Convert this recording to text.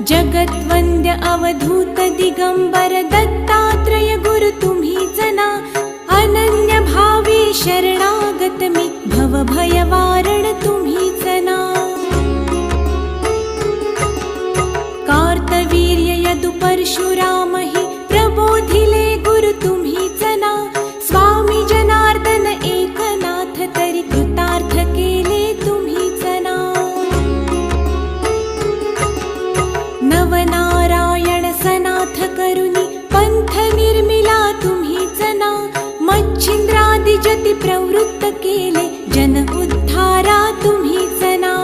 जगद्वन्द्य अवधूत दिगंबर दत्तात्रय गुरु तुम्हीच ना। अनन्य भावे शरणागत मी भव भयवारण तुम्हीच ना। कार्तवीर्य यदु परशुराम हि प्रबोधिले गुरु तुम्हीच ना। स्वामी जनार्दन एकनाथ तरी कृतार्थ केले तुम्हीच ना। नवनारायण सनाथ करुणी पंथ निर्मिला तुम्हीच ना। मच्छिंद्रादि जति प्रवृत्त केले जन उद्धारा तुम्हीच ना।